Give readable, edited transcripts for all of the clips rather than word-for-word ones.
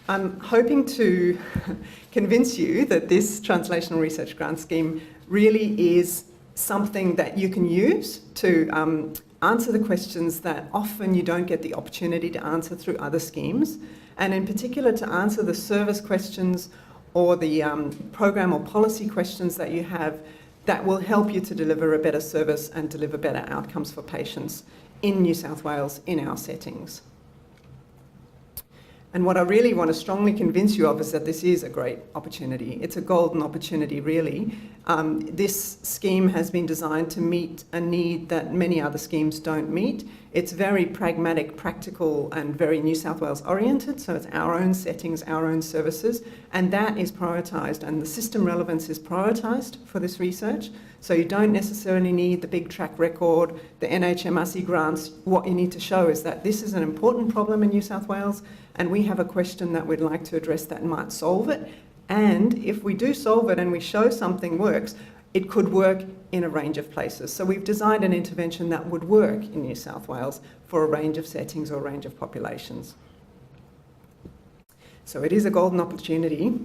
I'm hoping to convince you that this translational research grant scheme really is something that you can use to answer the questions that often you don't get the opportunity to answer through other schemes, and in particular to answer the service questions or the program or policy questions that you have that will help you to deliver a better service and deliver better outcomes for patients in New South Wales in our settings. And what I really want to strongly convince you of is that this is a great opportunity. It's a golden opportunity, really. This scheme has been designed to meet a need that many other schemes don't meet. It's very pragmatic, practical, and very New South Wales oriented, so it's our own settings, our own services, and that is prioritised, and the system relevance is prioritised for this research. So you don't necessarily need the big track record, the NHMRC grants. What you need to show is that this is an important problem in New South Wales, and we have a question that we'd like to address that might solve it. And if we do solve it and we show something works, it could work in a range of places. So we've designed an intervention that would work in New South Wales for a range of settings or a range of populations. So it is a golden opportunity,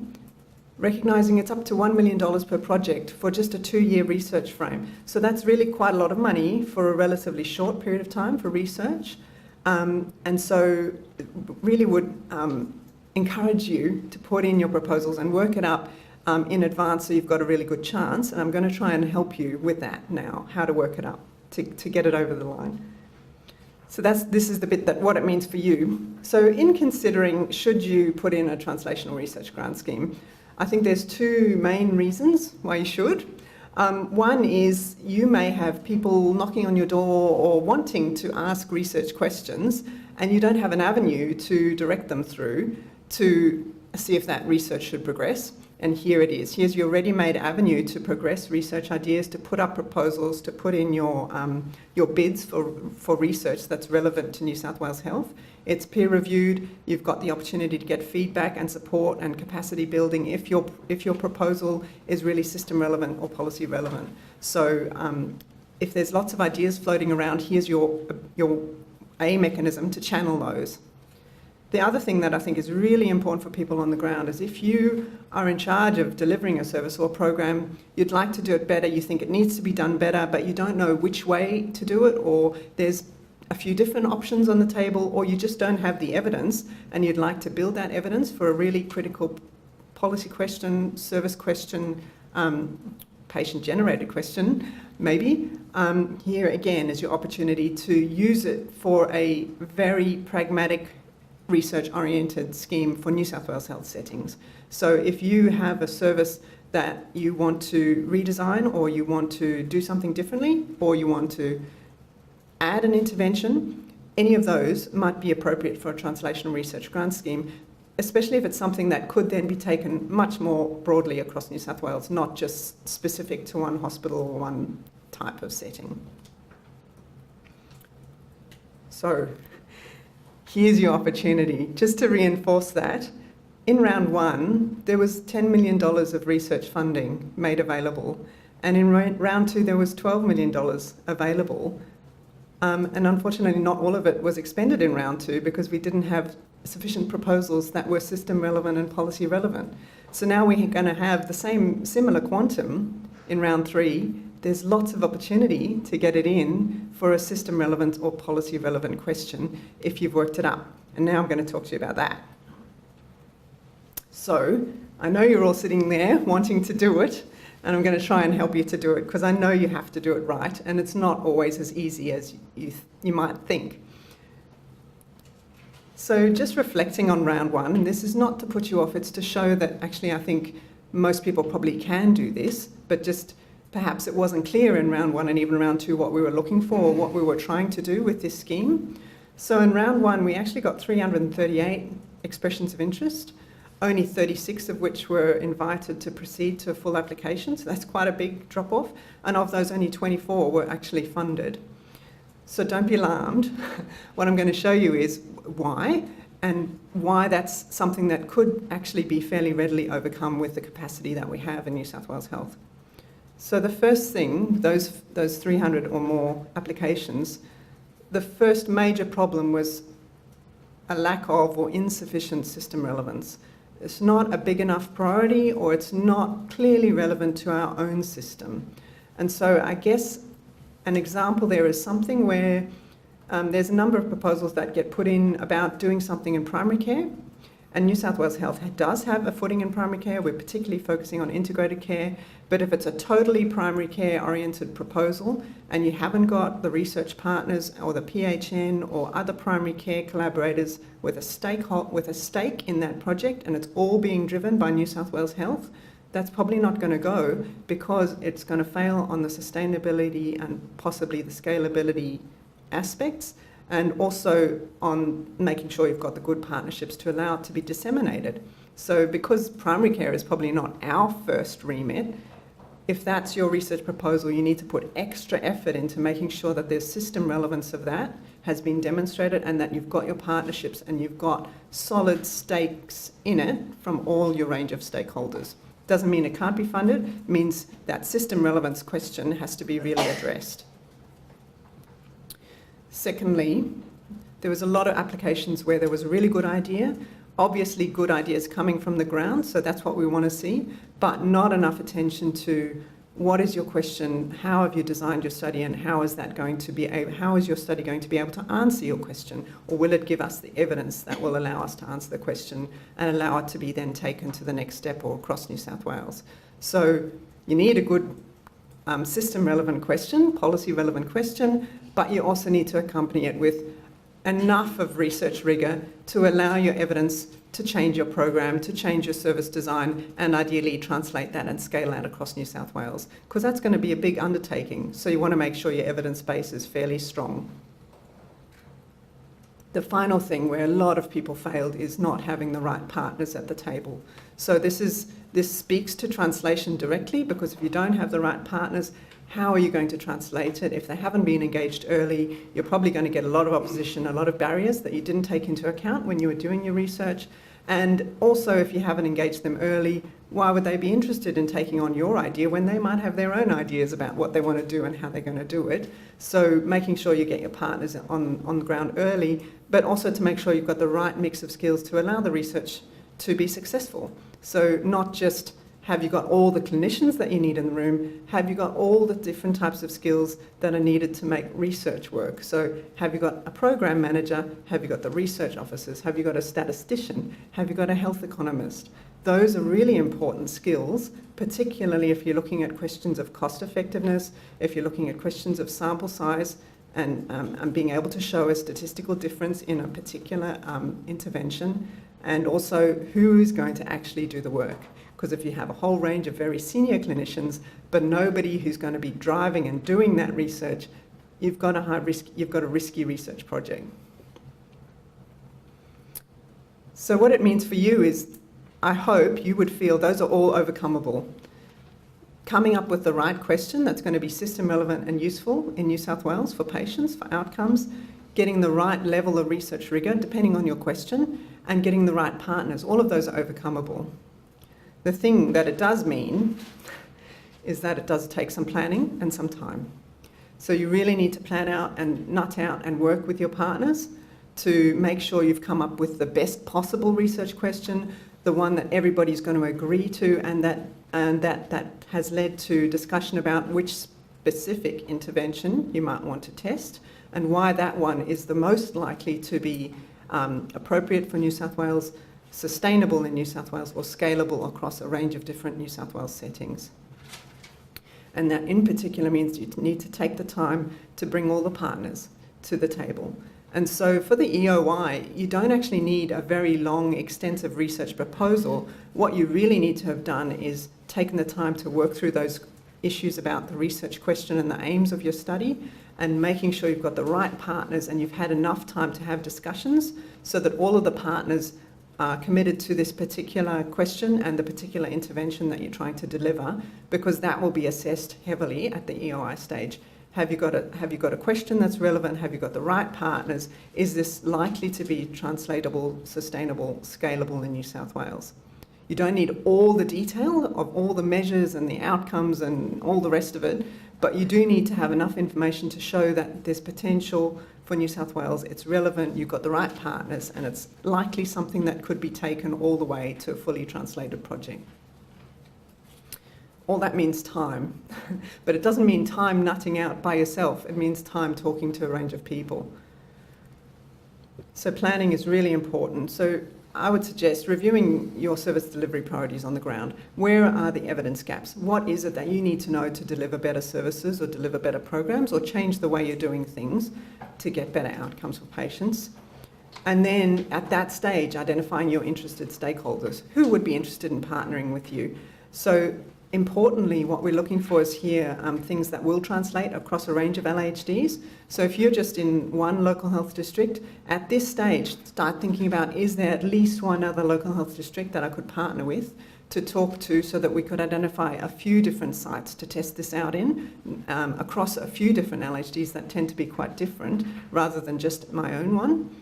recognising it's up to $1 million per project for just a 2-year research frame. So that's really quite a lot of money for a relatively short period of time for research. And so really would encourage you to put in your proposals and work it up in advance so you've got a really good chance. And I'm going to try and help you with that now, how to work it up to get it over the line. So this is the bit that what it means for you. So in considering should you put in a translational research grant scheme, I think there's 2 main reasons why you should. One is you may have people knocking on your door or wanting to ask research questions, and you don't have an avenue to direct them through to see if that research should progress. And here it is. Here's your ready-made avenue to progress research ideas, to put up proposals, to put in your bids for research that's relevant to New South Wales Health. It's peer-reviewed. You've got the opportunity to get feedback and support and capacity building if your proposal is really system relevant or policy relevant. So if there's lots of ideas floating around, here's your mechanism to channel those. The other thing that I think is really important for people on the ground is if you are in charge of delivering a service or program, you'd like to do it better, you think it needs to be done better, but you don't know which way to do it, or there's a few different options on the table, or you just don't have the evidence and you'd like to build that evidence for a really critical policy question, service question, patient-generated question, maybe. Here again is your opportunity to use it for a very pragmatic research-oriented scheme for New South Wales health settings. So if you have a service that you want to redesign, or you want to do something differently, or you want to add an intervention, any of those might be appropriate for a translational research grant scheme, especially if it's something that could then be taken much more broadly across New South Wales, not just specific to one hospital or one type of setting. So here's your opportunity. Just to reinforce that, in round 1, there was $10 million of research funding made available, and in round 2, there was $12 million available. And unfortunately, not all of it was expended in round 2 because we didn't have sufficient proposals that were system relevant and policy relevant. So now we're going to have the similar quantum in round 3. There's lots of opportunity to get it in for a system relevant or policy relevant question if you've worked it up. And now I'm going to talk to you about that. So I know you're all sitting there wanting to do it, and I'm going to try and help you to do it because I know you have to do it right, and it's not always as easy as you might think. So just reflecting on round 1, and this is not to put you off, it's to show that actually I think most people probably can do this, but just perhaps it wasn't clear in round 1 and even round 2 what we were looking for or what we were trying to do with this scheme. So in round 1, we actually got 338 expressions of interest, only 36 of which were invited to proceed to a full application, so that's quite a big drop-off, and of those only 24 were actually funded. So don't be alarmed. What I'm going to show you is why, and why that's something that could actually be fairly readily overcome with the capacity that we have in New South Wales Health. So the first thing, those 300 or more applications, the first major problem was a lack of or insufficient system relevance. It's not a big enough priority, or it's not clearly relevant to our own system. And so I guess an example there is something where there's a number of proposals that get put in about doing something in primary care. And New South Wales Health does have a footing in primary care. We're particularly focusing on integrated care. But if it's a totally primary care oriented proposal and you haven't got the research partners or the PHN or other primary care collaborators with a stake in that project, and it's all being driven by New South Wales Health, that's probably not going to go, because it's going to fail on the sustainability and possibly the scalability aspects, and also on making sure you've got the good partnerships to allow it to be disseminated. So because primary care is probably not our first remit, if that's your research proposal, you need to put extra effort into making sure that there's system relevance of that has been demonstrated, and that you've got your partnerships and you've got solid stakes in it from all your range of stakeholders. Doesn't mean it can't be funded, it means that system relevance question has to be really addressed. Secondly, there was a lot of applications where there was a really good idea, obviously good ideas coming from the ground, so that's what we want to see, but not enough attention to what is your question, how have you designed your study, and how is your study going to be able to answer your question, or will it give us the evidence that will allow us to answer the question and allow it to be then taken to the next step or across New South Wales. So you need a good system relevant question, policy relevant question, but you also need to accompany it with enough of research rigour to allow your evidence to change your program, to change your service design, and ideally translate that and scale that across New South Wales, because that's going to be a big undertaking. So you want to make sure your evidence base is fairly strong. The final thing where a lot of people failed is not having the right partners at the table. So this speaks to translation directly, because if you don't have the right partners, how are you going to translate it? If they haven't been engaged early, you're probably going to get a lot of opposition, a lot of barriers that you didn't take into account when you were doing your research. And also, if you haven't engaged them early, why would they be interested in taking on your idea when they might have their own ideas about what they want to do and how they're going to do it? So making sure you get your partners on the ground early, but also to make sure you've got the right mix of skills to allow the research to be successful. So not just have you got all the clinicians that you need in the room, have you got all the different types of skills that are needed to make research work? So have you got a program manager? Have you got the research officers? Have you got a statistician? Have you got a health economist? Those are really important skills, particularly if you're looking at questions of cost effectiveness, if you're looking at questions of sample size, and being able to show a statistical difference in a particular intervention, and also who is going to actually do the work. Because if you have a whole range of very senior clinicians, but nobody who's going to be driving and doing that research, you've got a risky research project. So what it means for you is, I hope you would feel those are all overcomeable. Coming up with the right question that's going to be system relevant and useful in New South Wales for patients, for outcomes, getting the right level of research rigour depending on your question, and getting the right partners, all of those are overcomeable. The thing that it does mean is that it does take some planning and some time. So you really need to plan out and nut out and work with your partners to make sure you've come up with the best possible research question, the one that everybody's going to agree to, and that has led to discussion about which specific intervention you might want to test and why that one is the most likely to be appropriate for New South Wales, sustainable in New South Wales, or scalable across a range of different New South Wales settings. And that in particular means you need to take the time to bring all the partners to the table. And so for the EOI, you don't actually need a very long, extensive research proposal. What you really need to have done is taken the time to work through those issues about the research question and the aims of your study, and making sure you've got the right partners and you've had enough time to have discussions so that all of the partners are committed to this particular question and the particular intervention that you're trying to deliver, because that will be assessed heavily at the EOI stage. Have you got a question that's relevant? Have you got the right partners? Is this likely to be translatable, sustainable, scalable in New South Wales? You don't need all the detail of all the measures and the outcomes and all the rest of it, But you do need to have enough information to show that there's potential for New South Wales, it's relevant, you've got the right partners, and it's likely something that could be taken all the way to a fully translated project. All that means time, but it doesn't mean time nutting out by yourself, it means time talking to a range of people. So planning is really important. So I would suggest reviewing your service delivery priorities on the ground. Where are the evidence gaps? What is it that you need to know to deliver better services or deliver better programs or change the way you're doing things to get better outcomes for patients? And then at that stage, identifying your interested stakeholders. Who would be interested in partnering with you? So importantly, what we're looking for is here things that will translate across a range of LHDs. So if you're just in one local health district, at this stage, start thinking about, is there at least one other local health district that I could partner with to talk to so that we could identify a few different sites to test this out in across a few different LHDs that tend to be quite different rather than just my own one.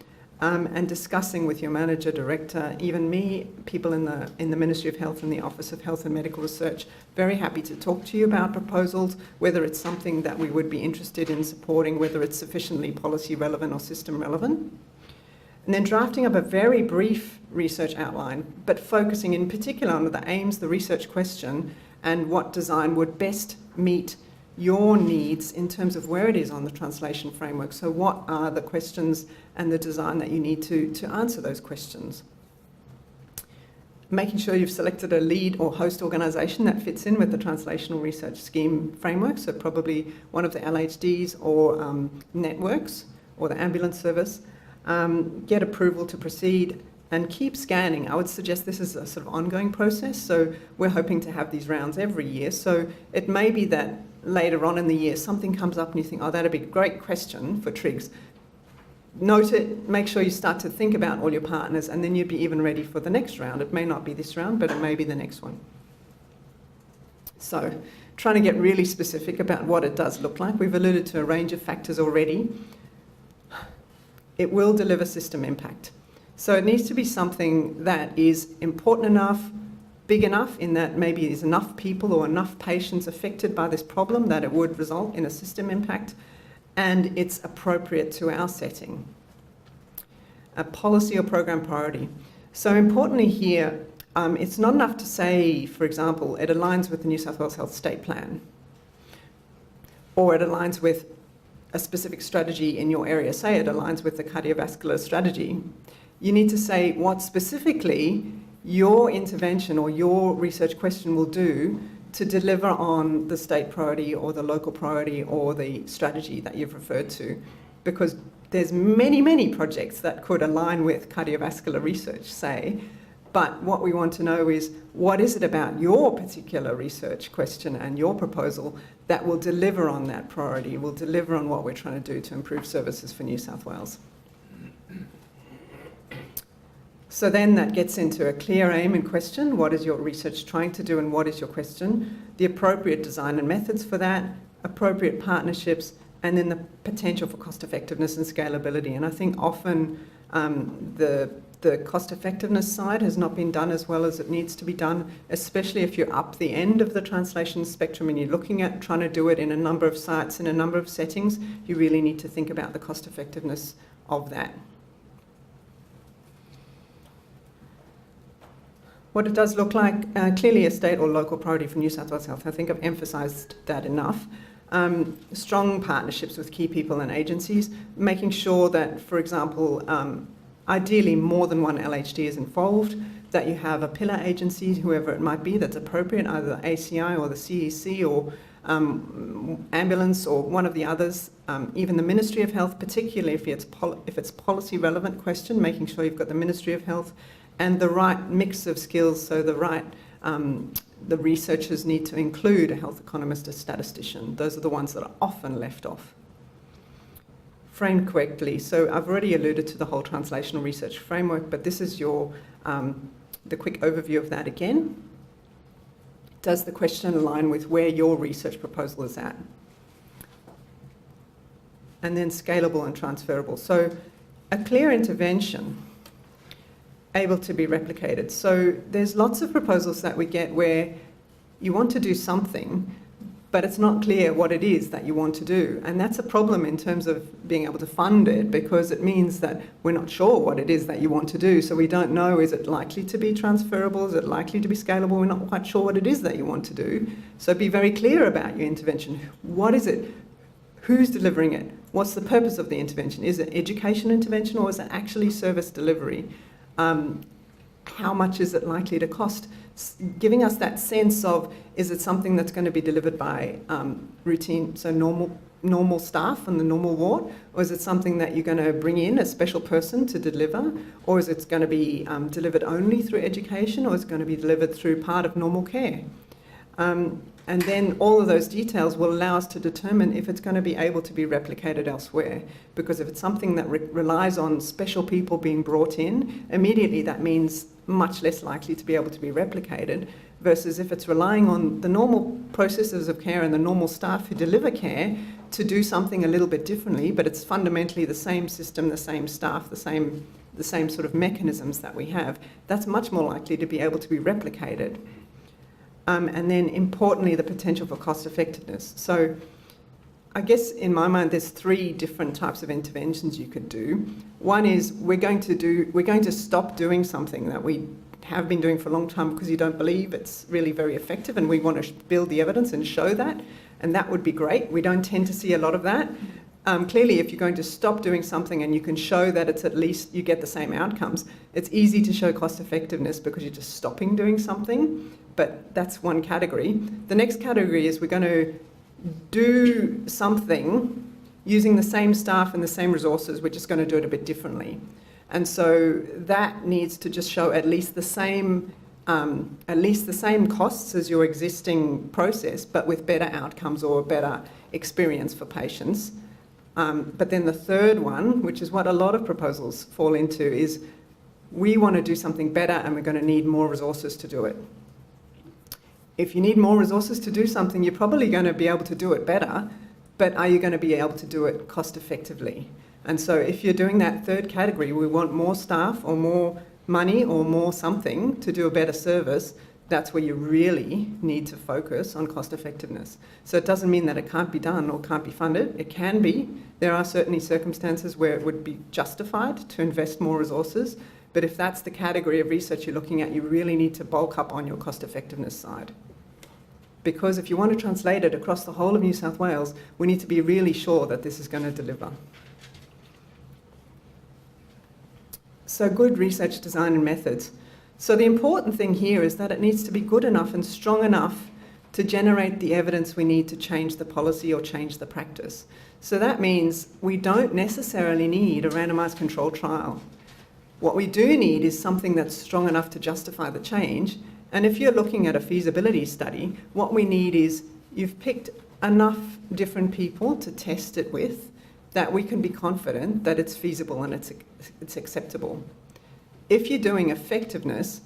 And discussing with your manager, director, even me, people in the Ministry of Health and the Office of Health and Medical Research, very happy to talk to you about proposals, whether it's something that we would be interested in supporting, whether it's sufficiently policy relevant or system relevant. And then drafting up a very brief research outline, but focusing in particular on the aims, the research question, and what design would best meet your needs in terms of where it is on the translation framework. So what are the questions and the design that you need to answer those questions? Making sure you've selected a lead or host organisation that fits in with the translational research scheme framework, so probably one of the LHDs or networks or the ambulance service. Get approval to proceed and keep scanning. I would suggest this is a sort of ongoing process, so we're hoping to have these rounds every year. So it may be that later on in the year something comes up and you think, oh, that'd be a great question for TRIGS. Note it, make sure you start to think about all your partners, and then you'd be even ready for the next round. It may not be this round, but it may be the next one. So trying to get really specific about what it does look like. We've alluded to a range of factors already. It will deliver system impact. So it needs to be something that is important enough, big enough in that maybe there's enough people or enough patients affected by this problem that it would result in a system impact, and it's appropriate to our setting. A policy or program priority. So importantly here, it's not enough to say, for example, it aligns with the New South Wales Health State Plan, or it aligns with a specific strategy in your area. Say it aligns with the cardiovascular strategy. You need to say what specifically your intervention or your research question will do to deliver on the state priority or the local priority or the strategy that you've referred to. Because there's many, many projects that could align with cardiovascular research, say, but what we want to know is what is it about your particular research question and your proposal that will deliver on that priority, will deliver on what we're trying to do to improve services for New South Wales. So then that gets into a clear aim and question. What is your research trying to do and what is your question? The appropriate design and methods for that, appropriate partnerships, and then the potential for cost effectiveness and scalability. And I think often the cost effectiveness side has not been done as well as it needs to be done, especially if you're up the end of the translation spectrum and you're looking at trying to do it in a number of sites, in a number of settings. You really need to think about the cost effectiveness of that. What it does look like, clearly a state or local priority for New South Wales Health. I think I've emphasised that enough. Strong partnerships with key people and agencies, making sure that, for example, ideally more than one LHD is involved, that you have a pillar agency, whoever it might be, that's appropriate, either the ACI or the CEC or ambulance or one of the others, even the Ministry of Health, particularly if it's policy relevant question, making sure you've got the Ministry of Health and the right mix of skills, so the researchers need to include a health economist, a statistician. Those are the ones that are often left off. Framed correctly. So I've already alluded to the whole translational research framework, but this is the quick overview of that again. Does the question align with where your research proposal is at? And then scalable and transferable. So a clear intervention able to be replicated. So there's lots of proposals that we get where you want to do something, but it's not clear what it is that you want to do. And that's a problem in terms of being able to fund it, because it means that we're not sure what it is that you want to do. So we don't know, is it likely to be transferable? Is it likely to be scalable? We're not quite sure what it is that you want to do. So be very clear about your intervention. What is it? Who's delivering it? What's the purpose of the intervention? Is it education intervention, or is it actually service delivery? How much is it likely to cost? Giving us that sense of, is it something that's going to be delivered by routine, so normal staff in the normal ward, or is it something that you're going to bring in a special person to deliver, or is it going to be delivered only through education, or is it going to be delivered through part of normal care? And then all of those details will allow us to determine if it's going to be able to be replicated elsewhere. Because if it's something that relies on special people being brought in, immediately that means much less likely to be able to be replicated, versus if it's relying on the normal processes of care and the normal staff who deliver care to do something a little bit differently, but it's fundamentally the same system, the same staff, the same sort of mechanisms that we have, that's much more likely to be able to be replicated. And then importantly, the potential for cost effectiveness. So I guess in my mind, there's 3 different types of interventions you could do. One is we're going to stop doing something that we have been doing for a long time because you don't believe it's really very effective, and we want to build the evidence and show that, and that would be great. We don't tend to see a lot of that. Clearly, if you're going to stop doing something and you can show that it's at least you get the same outcomes, it's easy to show cost effectiveness because you're just stopping doing something, but that's one category. The next category is we're going to do something using the same staff and the same resources, we're just going to do it a bit differently. And so that needs to just show at least the same costs as your existing process, but with better outcomes or better experience for patients. But then the third one, which is what a lot of proposals fall into, is we want to do something better and we're going to need more resources to do it. If you need more resources to do something, you're probably going to be able to do it better, but are you going to be able to do it cost effectively? And so if you're doing that third category, we want more staff or more money or more something to do a better service, that's where you really need to focus on cost effectiveness. So it doesn't mean that it can't be done or can't be funded. It can be. There are certainly circumstances where it would be justified to invest more resources, but if that's the category of research you're looking at, you really need to bulk up on your cost effectiveness side. Because if you want to translate it across the whole of New South Wales, we need to be really sure that this is going to deliver. So good research design and methods. So the important thing here is that it needs to be good enough and strong enough to generate the evidence we need to change the policy or change the practice. So that means we don't necessarily need a randomised controlled trial. What we do need is something that's strong enough to justify the change. And if you're looking at a feasibility study, what we need is you've picked enough different people to test it with that we can be confident that it's feasible and it's acceptable. If you're doing effectiveness,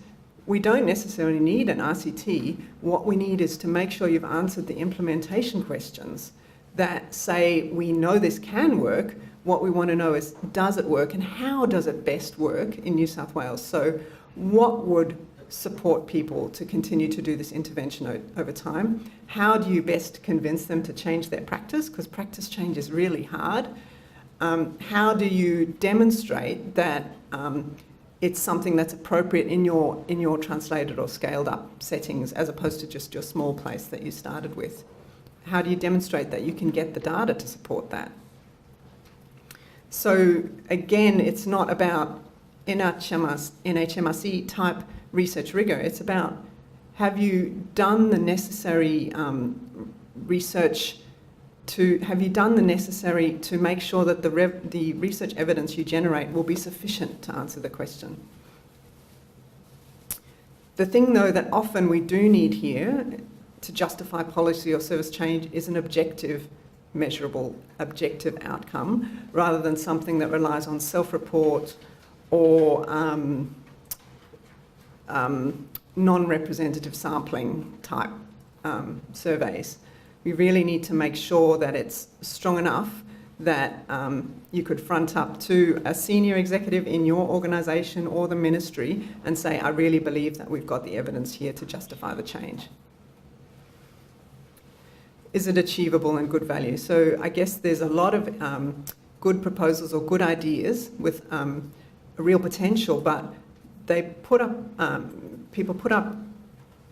we don't necessarily need an RCT. What we need is to make sure you've answered the implementation questions that say, we know this can work. What we want to know is, does it work and how does it best work in New South Wales? So what would support people to continue to do this intervention over time? How do you best convince them to change their practice? Because practice change is really hard. How do you demonstrate that it's something that's appropriate in your translated or scaled up settings as opposed to just your small place that you started with? How do you demonstrate that you can get the data to support that? So again, it's not about NHMRC type research rigour. It's about, have you done the necessary research to make sure that the research evidence you generate will be sufficient to answer the question? The thing, though, that often we do need here to justify policy or service change is an objective, measurable, objective outcome, rather than something that relies on self-report or non-representative sampling type surveys. We really need to make sure that it's strong enough that you could front up to a senior executive in your organisation or the ministry and say, I really believe that we've got the evidence here to justify the change. is it achievable and good value? So I guess there's a lot of good proposals or good ideas with a real potential, but they put up, people put up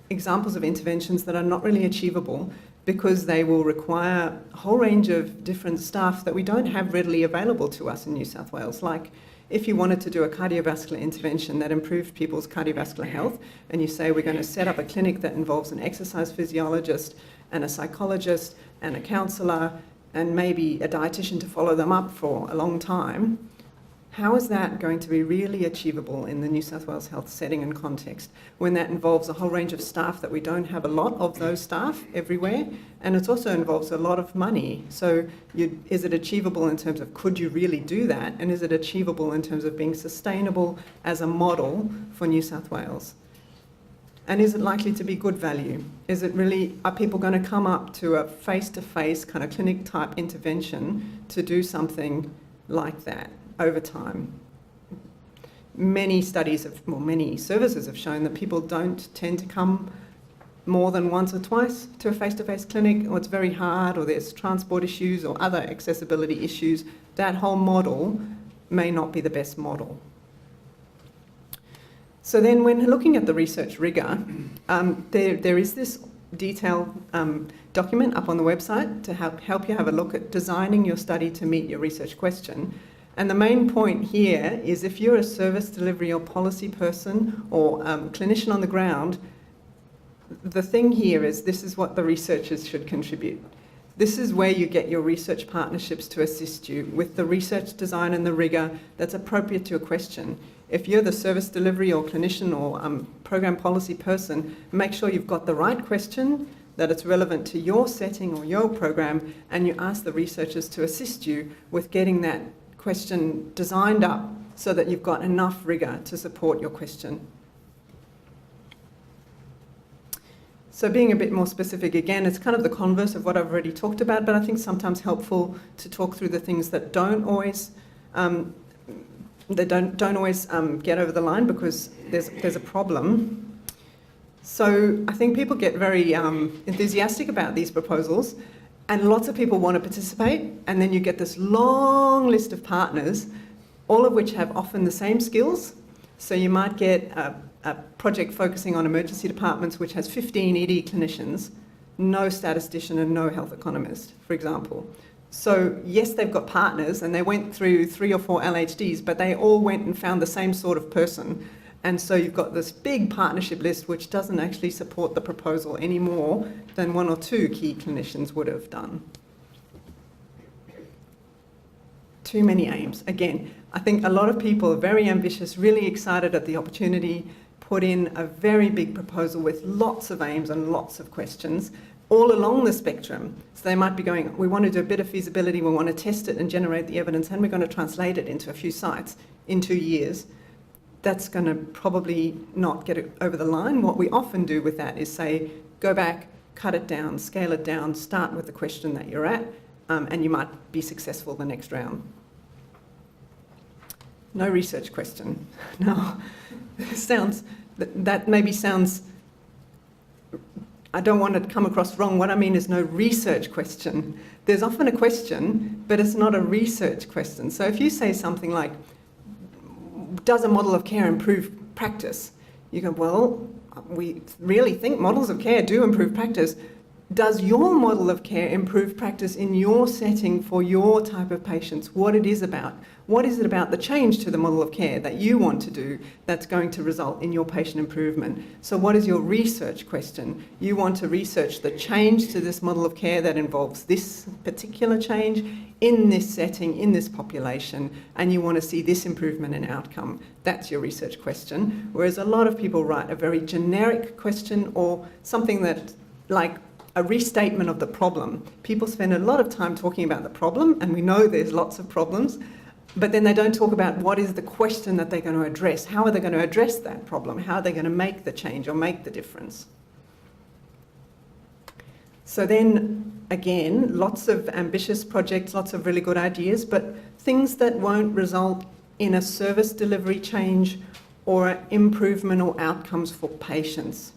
examples of interventions that are not really achievable because they will require a whole range of different staff that we don't have readily available to us in New South Wales. Like if you wanted to do a cardiovascular intervention that improved people's cardiovascular health, and you say we're going to set up a clinic that involves an exercise physiologist and a psychologist and a counsellor and maybe a dietitian to follow them up for a long time, how is that going to be really achievable in the New South Wales health setting and context when that involves a whole range of staff that we don't have a lot of those staff everywhere, and it also involves a lot of money? So is it achievable in terms of could you really do that, and is it achievable in terms of being sustainable as a model for New South Wales? And is it likely to be good value? Is it really, are people going to come up to a face-to-face kind of clinic type intervention to do something like that over time? Many studies have, well, many services have shown that people don't tend to come more than once or twice to a face-to-face clinic, or it's very hard, or there's transport issues or other accessibility issues. That whole model may not be the best model. So then when looking at the research rigour, there is this detailed document up on the website to help you have a look at designing your study to meet your research question. And the main point here is if you're a service delivery or policy person or clinician on the ground, the thing here is this is what the researchers should contribute. This is where you get your research partnerships to assist you with the research design and the rigour that's appropriate to your question. If you're the service delivery or clinician or program policy person, make sure you've got the right question, that it's relevant to your setting or your program, and you ask the researchers to assist you with getting that question designed up so that you've got enough rigour to support your question. So being a bit more specific again, it's kind of the converse of what I've already talked about, but I think sometimes helpful to talk through the things that don't always get over the line because there's a problem. So I think people get very enthusiastic about these proposals, and lots of people want to participate, and then you get this long list of partners, all of which have often the same skills. So you might get a project focusing on emergency departments which has 15 ED clinicians, no statistician and no health economist, for example. So yes, they've got partners and they went through 3 or 4 LHDs, but they all went and found the same sort of person. And so you've got this big partnership list which doesn't actually support the proposal any more than 1 or 2 key clinicians would have done. Too many aims. Again, I think a lot of people are very ambitious, really excited at the opportunity, put in a very big proposal with lots of aims and lots of questions all along the spectrum. So they might be going, we want to do a bit of feasibility, we want to test it and generate the evidence, and we're going to translate it into a few sites in 2 years. That's going to probably not get it over the line. What we often do with that is say, go back, cut it down, scale it down, start with the question that you're at, and you might be successful the next round. No research question. No, that maybe sounds, I don't want to come across wrong. What I mean is no research question. There's often a question, but it's not a research question. So if you say something like, does a model of care improve practice? You go, well, we really think models of care do improve practice. Does your model of care improve practice in your setting for your type of patients? What it is about? What is it about the change to the model of care that you want to do that's going to result in your patient improvement? So what is your research question? You want to research the change to this model of care that involves this particular change in this setting, in this population, and you want to see this improvement in outcome. That's your research question. Whereas a lot of people write a very generic question or something that, like, a restatement of the problem. People spend a lot of time talking about the problem, and we know there's lots of problems, but then they don't talk about what is the question that they're going to address. How are they going to address that problem? How are they going to make the change or make the difference? So then, again, lots of ambitious projects, lots of really good ideas, but things that won't result in a service delivery change or improvement or outcomes for patients.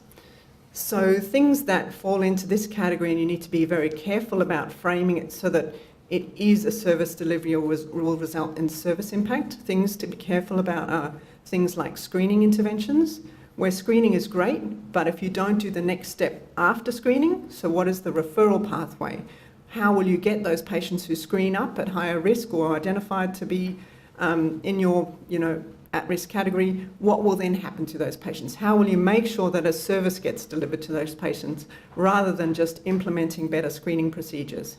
So things that fall into this category, and you need to be very careful about framing it so that it is a service delivery or will result in service impact. Things to be careful about are things like screening interventions, where screening is great, but if you don't do the next step after screening, so what is the referral pathway? How will you get those patients who screen up at higher risk or identified to be in your, at-risk category? What will then happen to those patients? How will you make sure that a service gets delivered to those patients rather than just implementing better screening procedures?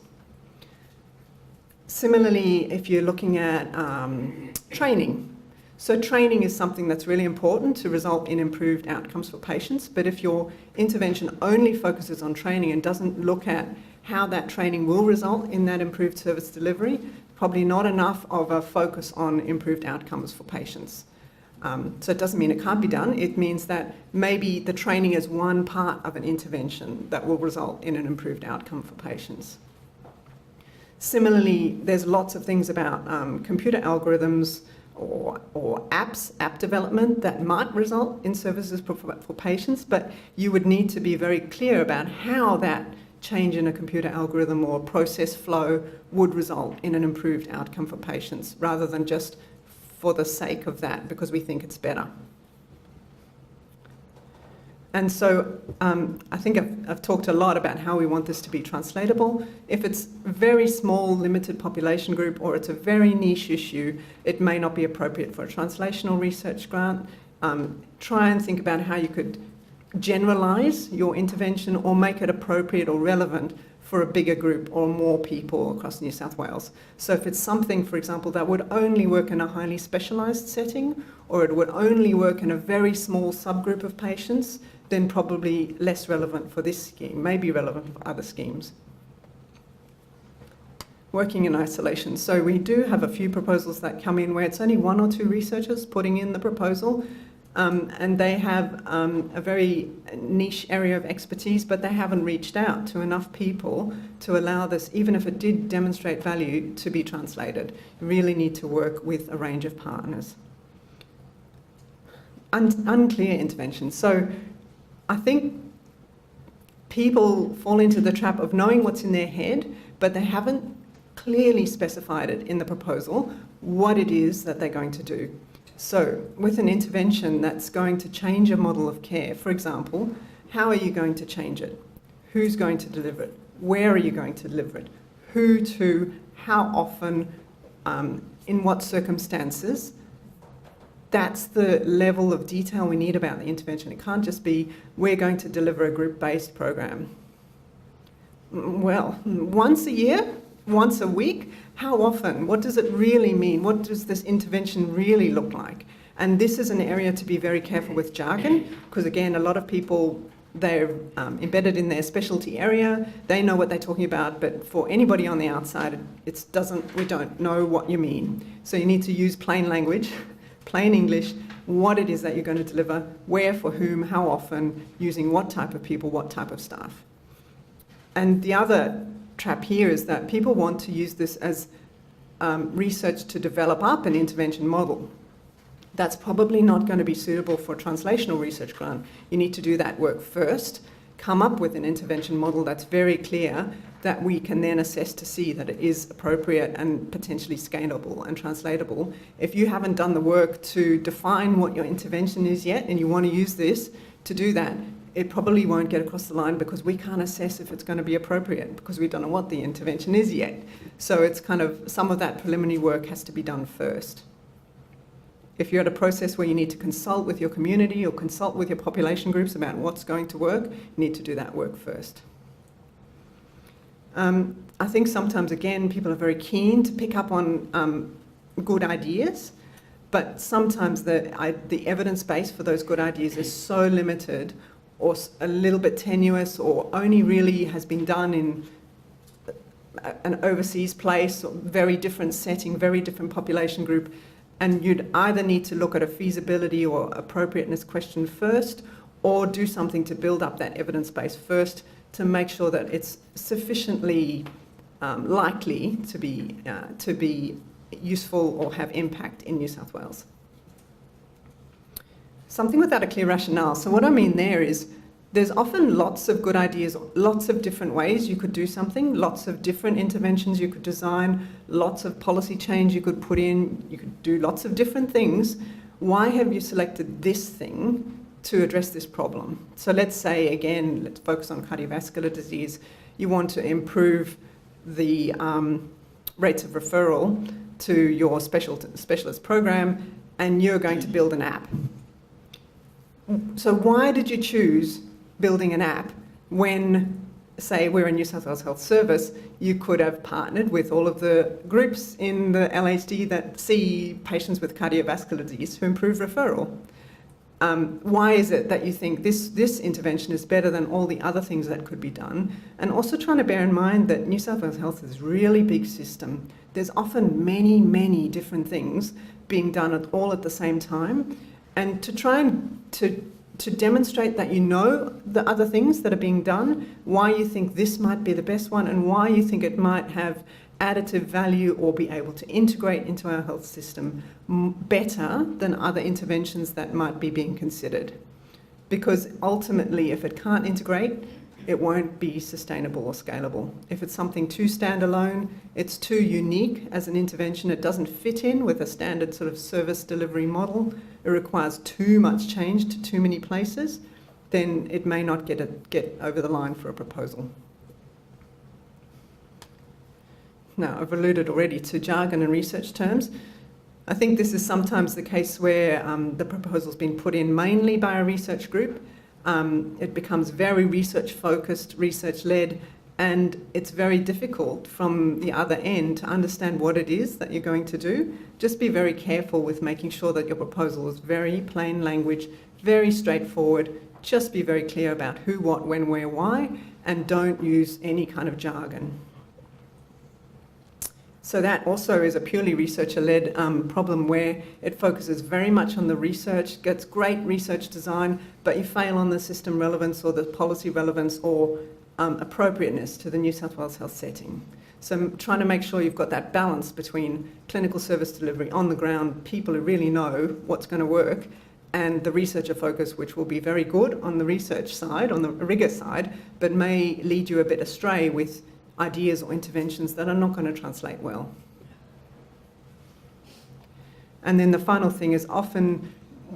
Similarly, if you're looking at training, so training is something that's really important to result in improved outcomes for patients, but if your intervention only focuses on training and doesn't look at how that training will result in that improved service delivery, probably not enough of a focus on improved outcomes for patients. So it doesn't mean it can't be done. It means that maybe the training is one part of an intervention that will result in an improved outcome for patients. Similarly, there's lots of things about computer algorithms or apps, app development that might result in services for patients, but you would need to be very clear about how that change in a computer algorithm or process flow would result in an improved outcome for patients, rather than just for the sake of that because we think it's better. And so I think I've talked a lot about how we want this to be translatable. If it's a very small, limited population group or it's a very niche issue, it may not be appropriate for a translational research grant. Try and think about how you could generalise your intervention or make it appropriate or relevant for a bigger group or more people across New South Wales. So if it's something, for example, that would only work in a highly specialised setting, or it would only work in a very small subgroup of patients, then probably less relevant for this scheme, may be relevant for other schemes. Working in isolation. So we do have a few proposals that come in where it's only one or two researchers putting in the proposal, and they have a very niche area of expertise, but they haven't reached out to enough people to allow this, even if it did demonstrate value, to be translated. You really need to work with a range of partners. Unclear interventions. So I think people fall into the trap of knowing what's in their head, but they haven't clearly specified it in the proposal what it is that they're going to do. So with an intervention that's going to change a model of care, for example, how are you going to change it? Who's going to deliver it? Where are you going to deliver it? Who to, how often, in what circumstances? That's the level of detail we need about the intervention. It can't just be, we're going to deliver a group-based program. Well, once a year, once a week, how often? What does it really mean? What does this intervention really look like? And this is an area to be very careful with jargon, because again, a lot of people, they're embedded in their specialty area, they know what they're talking about, but for anybody on the outside, we don't know what you mean. So you need to use plain language, plain English, what it is that you're going to deliver, where, for whom, how often, using what type of people, what type of staff. And the other trap here is that people want to use this as research to develop up an intervention model. That's probably not going to be suitable for a translational research grant. You need to do that work first, come up with an intervention model that's very clear that we can then assess to see that it is appropriate and potentially scalable and translatable. If you haven't done the work to define what your intervention is yet and you want to use this to do that, it probably won't get across the line because we can't assess if it's going to be appropriate because we don't know what the intervention is yet. So it's kind of, some of that preliminary work has to be done first. If you're at a process where you need to consult with your community or consult with your population groups about what's going to work, you need to do that work first. I think sometimes, again, people are very keen to pick up on good ideas, but sometimes the evidence base for those good ideas is so limited or a little bit tenuous or only really has been done in an overseas place, or very different setting, very different population group, and you'd either need to look at a feasibility or appropriateness question first, or do something to build up that evidence base first to make sure that it's sufficiently likely to be useful or have impact in New South Wales. Something without a clear rationale. So what I mean there is there's often lots of good ideas, lots of different ways you could do something, lots of different interventions you could design, lots of policy change you could put in, you could do lots of different things. Why have you selected this thing to address this problem? So let's say, again, let's focus on cardiovascular disease. You want to improve the rates of referral to your specialist program, and you're going to build an app. So why did you choose building an app when, say, we're a New South Wales Health Service, you could have partnered with all of the groups in the LHD that see patients with cardiovascular disease to improve referral? Why is it that you think this intervention is better than all the other things that could be done? And also trying to bear in mind that New South Wales Health is a really big system. There's often many, many different things being done all at the same time. And to try and to demonstrate that you know the other things that are being done, why you think this might be the best one, and why you think it might have additive value or be able to integrate into our health system better than other interventions that might be being considered. Because ultimately, if it can't integrate, it won't be sustainable or scalable. If it's something too standalone, it's too unique as an intervention, it doesn't fit in with a standard sort of service delivery model, it requires too much change to too many places, then it may not get over the line for a proposal. Now, I've alluded already to jargon and research terms. I think this is sometimes the case where the proposal's been put in mainly by a research group. It becomes very research-focused, research-led, and it's very difficult from the other end to understand what it is that you're going to do. Just be very careful with making sure that your proposal is very plain language, very straightforward. Just be very clear about who, what, when, where, why, and don't use any kind of jargon. So that also is a purely researcher-led problem where it focuses very much on the research, gets great research design, but you fail on the system relevance or the policy relevance or appropriateness to the New South Wales health setting. So I'm trying to make sure you've got that balance between clinical service delivery on the ground, people who really know what's going to work, and the researcher focus, which will be very good on the research side, on the rigour side, but may lead you a bit astray with ideas or interventions that are not going to translate well. And then the final thing is often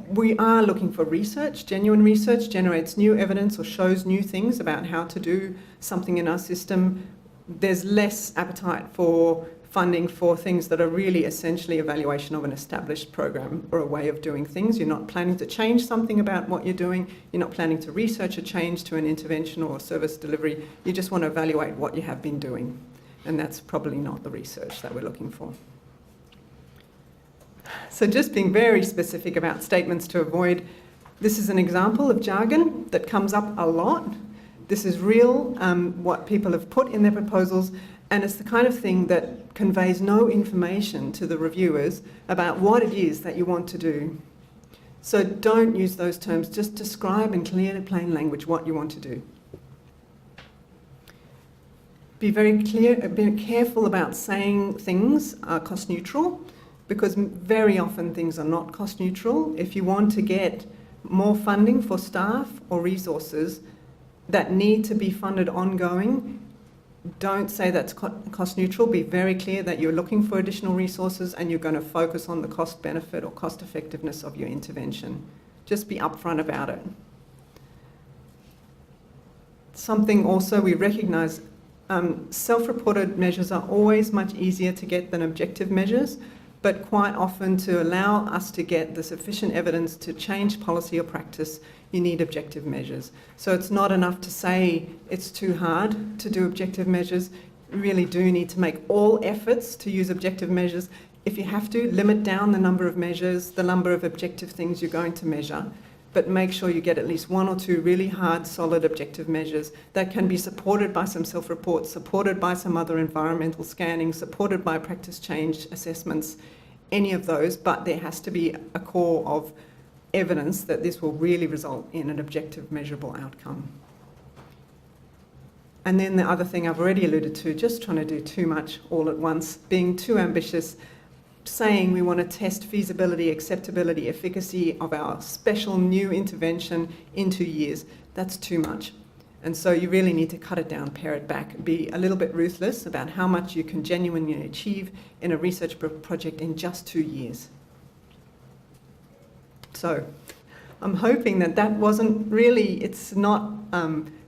we are looking for research. Genuine research generates new evidence or shows new things about how to do something in our system. There's less appetite for funding for things that are really essentially evaluation of an established program or a way of doing things. You're not planning to change something about what you're doing. You're not planning to research a change to an intervention or service delivery. You just want to evaluate what you have been doing. And that's probably not the research that we're looking for. So just being very specific about statements to avoid. This is an example of jargon that comes up a lot. This is real, what people have put in their proposals, and it's the kind of thing that conveys no information to the reviewers about what it is that you want to do. So don't use those terms, just describe in clear, plain language what you want to do. Be very clear, be careful about saying things are cost neutral, because very often things are not cost neutral. If you want to get more funding for staff or resources that need to be funded ongoing, don't say that's cost neutral. Be very clear that you're looking for additional resources and you're going to focus on the cost benefit or cost effectiveness of your intervention. Just be upfront about it. Something also we recognise, self-reported measures are always much easier to get than objective measures, but quite often to allow us to get the sufficient evidence to change policy or practice, you need objective measures. So it's not enough to say it's too hard to do objective measures. You really do need to make all efforts to use objective measures. If you have to, limit down the number of measures, the number of objective things you're going to measure, but make sure you get at least one or two really hard, solid objective measures that can be supported by some self-reports, supported by some other environmental scanning, supported by practice change assessments, any of those, but there has to be a core of evidence that this will really result in an objective, measurable outcome. And then the other thing I've already alluded to, just trying to do too much all at once, being too ambitious, saying we want to test feasibility, acceptability, efficacy of our special new intervention in 2 years. that's too much. And so you really need to cut it down, pare it back, be a little bit ruthless about how much you can genuinely achieve in a research project in just 2 years. So I'm hoping that that wasn't really, it's not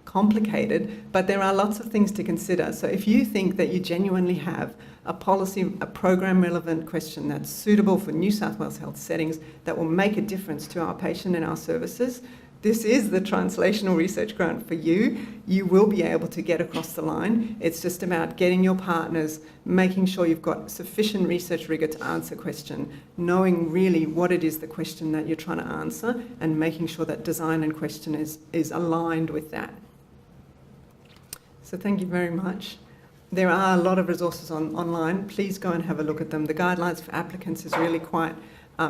complicated, but there are lots of things to consider. So if you think that you genuinely have a policy, a program relevant question that's suitable for New South Wales health settings that will make a difference to our patient and our services, this is the translational research grant for you. You will be able to get across the line. It's just about getting your partners, making sure you've got sufficient research rigour to answer question, knowing really what it is the question that you're trying to answer, and making sure that design and question is aligned with that. So thank you very much. There are a lot of resources online. Please go and have a look at them. The guidelines for applicants is really quite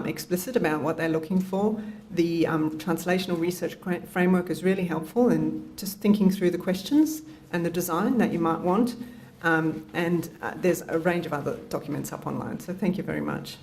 explicit about what they're looking for. The translational research framework is really helpful in just thinking through the questions and the design that you might want. And there's a range of other documents up online. So thank you very much.